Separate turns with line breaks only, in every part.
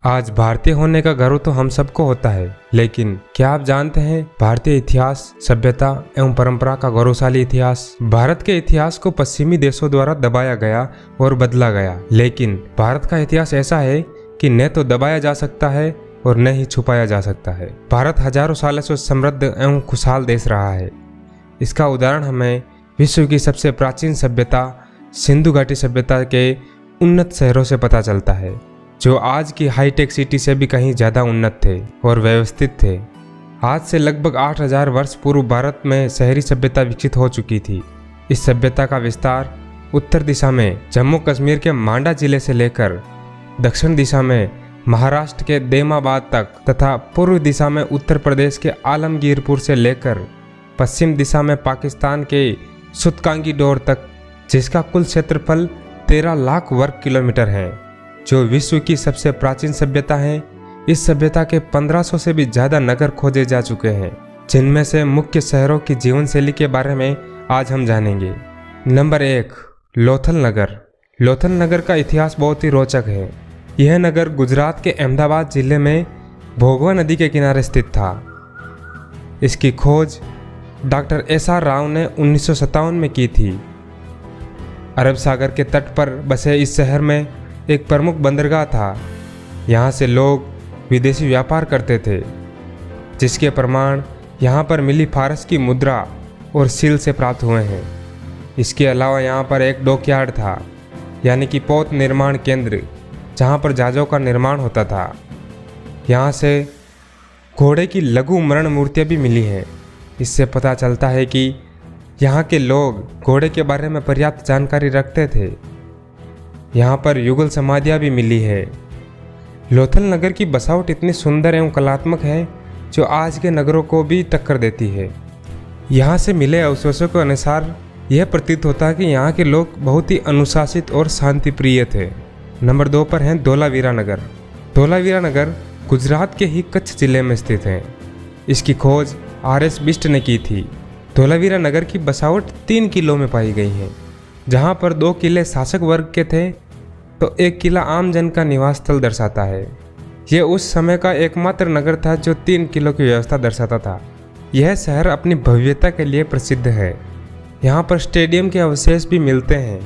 आज भारतीय होने का गर्व तो हम सबको होता है, लेकिन क्या आप जानते हैं भारतीय इतिहास, सभ्यता एवं परंपरा का गौरवशाली इतिहास। भारत के इतिहास को पश्चिमी देशों द्वारा दबाया गया और बदला गया, लेकिन भारत का इतिहास ऐसा है कि न तो दबाया जा सकता है और न ही छुपाया जा सकता है। भारत हजारों सालों से समृद्ध एवं खुशहाल देश रहा है। इसका उदाहरण हमें विश्व की सबसे प्राचीन सभ्यता सिंधु घाटी सभ्यता के उन्नत शहरों से पता चलता है, जो आज की हाईटेक सिटी से भी कहीं ज़्यादा उन्नत थे और व्यवस्थित थे। आज से लगभग 8000 वर्ष पूर्व भारत में शहरी सभ्यता विकसित हो चुकी थी। इस सभ्यता का विस्तार उत्तर दिशा में जम्मू कश्मीर के मांडा जिले से लेकर दक्षिण दिशा में महाराष्ट्र के देमाबाद तक तथा पूर्व दिशा में उत्तर प्रदेश के आलमगीरपुर से लेकर पश्चिम दिशा में पाकिस्तान के सुतकांगी डोर तक, जिसका कुल क्षेत्रफल 13 लाख वर्ग किलोमीटर है, जो विश्व की सबसे प्राचीन सभ्यता है। इस सभ्यता के 1500 से भी ज़्यादा नगर खोजे जा चुके हैं, जिनमें से मुख्य शहरों की जीवन शैली के बारे में आज हम जानेंगे। नंबर 1, लोथल नगर। लोथल नगर का इतिहास बहुत ही रोचक है। यह नगर गुजरात के अहमदाबाद जिले में भोगवा नदी के किनारे स्थित था। इसकी खोज डॉक्टर SR राव ने 1957 में की थी। अरब सागर के तट पर बसे इस शहर में एक प्रमुख बंदरगाह था। यहाँ से लोग विदेशी व्यापार करते थे, जिसके प्रमाण यहाँ पर मिली फारस की मुद्रा और सील से प्राप्त हुए हैं। इसके अलावा यहाँ पर एक डॉकयार्ड था, यानी कि पोत निर्माण केंद्र, जहाँ पर जहाज़ों का निर्माण होता था। यहाँ से घोड़े की लघु मरण मूर्तियाँ भी मिली हैं। इससे पता चलता है कि यहाँ के लोग घोड़े के बारे में पर्याप्त जानकारी रखते थे। यहाँ पर युगल समाधियाँ भी मिली है। लोथल नगर की बसावट इतनी सुंदर एवं कलात्मक है, जो आज के नगरों को भी टक्कर देती है। यहाँ से मिले अवशेषों के अनुसार यह प्रतीत होता है कि यहाँ के लोग बहुत ही अनुशासित और शांति प्रिय थे। नंबर 2 पर है धोलावीरा नगर। धोलावीरा नगर गुजरात के ही कच्छ जिले में स्थित है। इसकी खोज RS बिष्ट ने की थी। धोलावीरा नगर की बसावट 3 किलों में पाई गई है, जहाँ पर 2 किले शासक वर्ग के थे तो 1 किला आम जन का निवास स्थल दर्शाता है। यह उस समय का एकमात्र नगर था जो 3 किलों की व्यवस्था दर्शाता था। यह शहर अपनी भव्यता के लिए प्रसिद्ध है। यहाँ पर स्टेडियम के अवशेष भी मिलते हैं,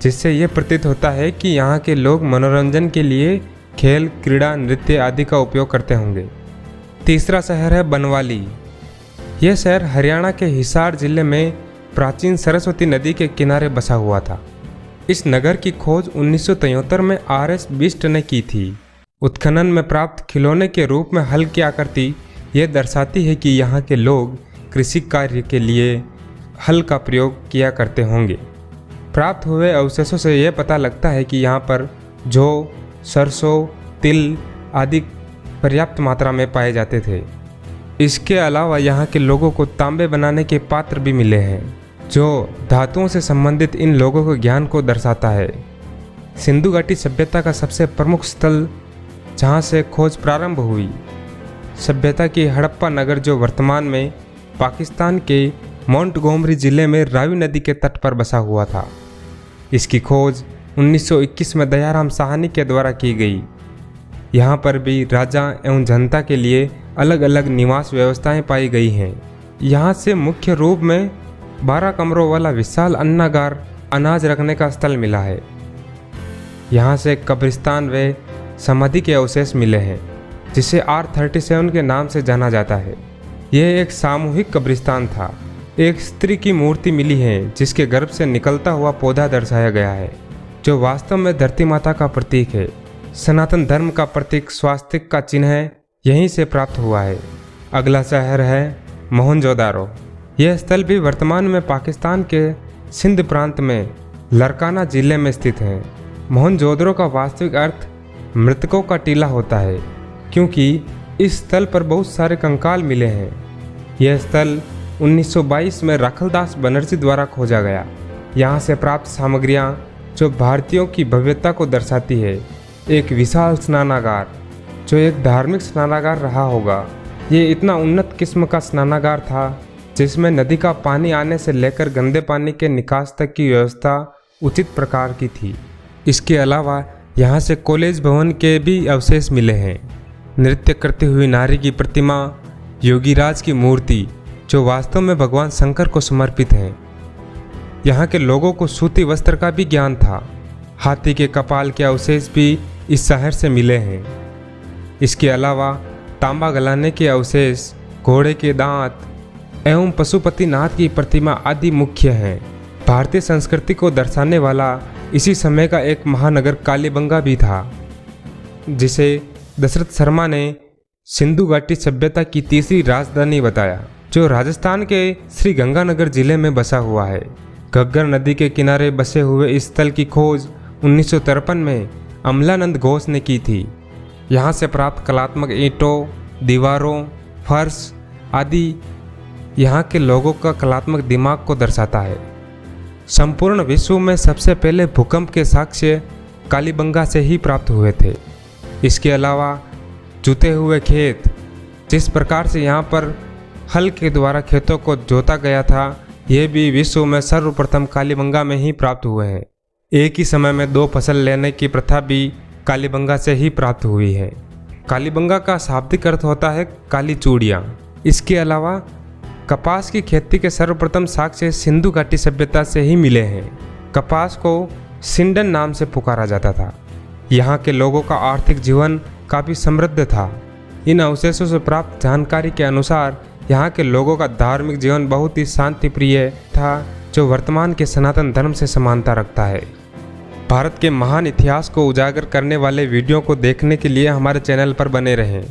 जिससे यह प्रतीत होता है कि यहाँ के लोग मनोरंजन के लिए खेल, क्रीड़ा, नृत्य आदि का उपयोग करते होंगे। तीसरा शहर है बनवाली। यह शहर हरियाणा के हिसार जिले में प्राचीन सरस्वती नदी के किनारे बसा हुआ था। इस नगर की खोज 1973 में RS बिष्ट ने की थी। उत्खनन में प्राप्त खिलौने के रूप में हल की आकृति यह दर्शाती है कि यहाँ के लोग कृषि कार्य के लिए हल का प्रयोग किया करते होंगे। प्राप्त हुए अवशेषों से यह पता लगता है कि यहाँ पर जौ, सरसों, तिल आदि पर्याप्त मात्रा में पाए जाते थे। इसके अलावा यहाँ के लोगों को तांबे बनाने के पात्र भी मिले हैं, जो धातुओं से संबंधित इन लोगों के ज्ञान को दर्शाता है। सिंधु घाटी सभ्यता का सबसे प्रमुख स्थल जहाँ से खोज प्रारंभ हुई, सभ्यता की हड़प्पा नगर, जो वर्तमान में पाकिस्तान के मोंटगोमरी जिले में रावी नदी के तट पर बसा हुआ था। इसकी खोज 1921 में दयाराम साहनी के द्वारा की गई। यहाँ पर भी राजा एवं जनता के लिए अलग अलग निवास व्यवस्थाएं पाई गई हैं। यहाँ से मुख्य रूप में 12 कमरों वाला विशाल अन्नागार, अनाज रखने का स्थल मिला है। यहाँ से कब्रिस्तान व समाधि के अवशेष मिले हैं, जिसे R37 के नाम से जाना जाता है। यह एक सामूहिक कब्रिस्तान था। एक स्त्री की मूर्ति मिली है, जिसके गर्भ से निकलता हुआ पौधा दर्शाया गया है, जो वास्तव में धरती माता का प्रतीक है। सनातन धर्म का प्रतीक स्वास्तिक का चिन्ह यहीं से प्राप्त हुआ है। अगला शहर है मोहनजोदारो। यह स्थल भी वर्तमान में पाकिस्तान के सिंध प्रांत में लरकाना जिले में स्थित है। मोहनजोदड़ो का वास्तविक अर्थ मृतकों का टीला होता है, क्योंकि इस स्थल पर बहुत सारे कंकाल मिले हैं। यह स्थल 1922 में राखलदास बनर्जी द्वारा खोजा गया। यहाँ से प्राप्त सामग्रियाँ जो भारतीयों की भव्यता को दर्शाती है। एक विशाल स्नानागार, जो एक धार्मिक स्नानागार रहा होगा। ये इतना उन्नत किस्म का स्नानागार था, जिसमें नदी का पानी आने से लेकर गंदे पानी के निकास तक की व्यवस्था उचित प्रकार की थी। इसके अलावा यहाँ से कॉलेज भवन के भी अवशेष मिले हैं। नृत्य करती हुई नारी की प्रतिमा, योगीराज की मूर्ति जो वास्तव में भगवान शंकर को समर्पित हैं। यहाँ के लोगों को सूती वस्त्र का भी ज्ञान था। हाथी के कपाल के अवशेष भी इस शहर से मिले हैं। इसके अलावा तांबा गलाने के अवशेष, घोड़े के दांत एवं पशुपतिनाथ की प्रतिमा आदि मुख्य हैं। भारतीय संस्कृति को दर्शाने वाला इसी समय का एक महानगर कालीबंगा भी था, जिसे दशरथ शर्मा ने सिंधु घाटी सभ्यता की तीसरी राजधानी बताया, जो राजस्थान के श्री गंगानगर जिले में बसा हुआ है। घग्गर नदी के किनारे बसे हुए इस स्थल की खोज 1953 में अमलानंद घोष ने की थी। यहाँ से प्राप्त कलात्मक ईंटों, दीवारों, फर्श आदि यहाँ के लोगों का कलात्मक दिमाग को दर्शाता है। संपूर्ण विश्व में सबसे पहले भूकंप के साक्ष्य कालीबंगा से ही प्राप्त हुए थे। इसके अलावा जुते हुए खेत, जिस प्रकार से यहाँ पर हल के द्वारा खेतों को जोता गया था, ये भी विश्व में सर्वप्रथम कालीबंगा में ही प्राप्त हुए हैं। एक ही समय में 2 फसल लेने की प्रथा भी कालीबंगा से ही प्राप्त हुई है। कालीबंगा का शाब्दिक अर्थ होता है काली चूड़ियाँ। इसके अलावा कपास की खेती के सर्वप्रथम साक्ष्य सिंधु घाटी सभ्यता से ही मिले हैं। कपास को सिंडन नाम से पुकारा जाता था। यहाँ के लोगों का आर्थिक जीवन काफ़ी समृद्ध था। इन अवशेषों से प्राप्त जानकारी के अनुसार यहाँ के लोगों का धार्मिक जीवन बहुत ही शांति प्रिय था, जो वर्तमान के सनातन धर्म से समानता रखता है। भारत के महान इतिहास को उजागर करने वाले वीडियो को देखने के लिए हमारे चैनल पर बने रहें।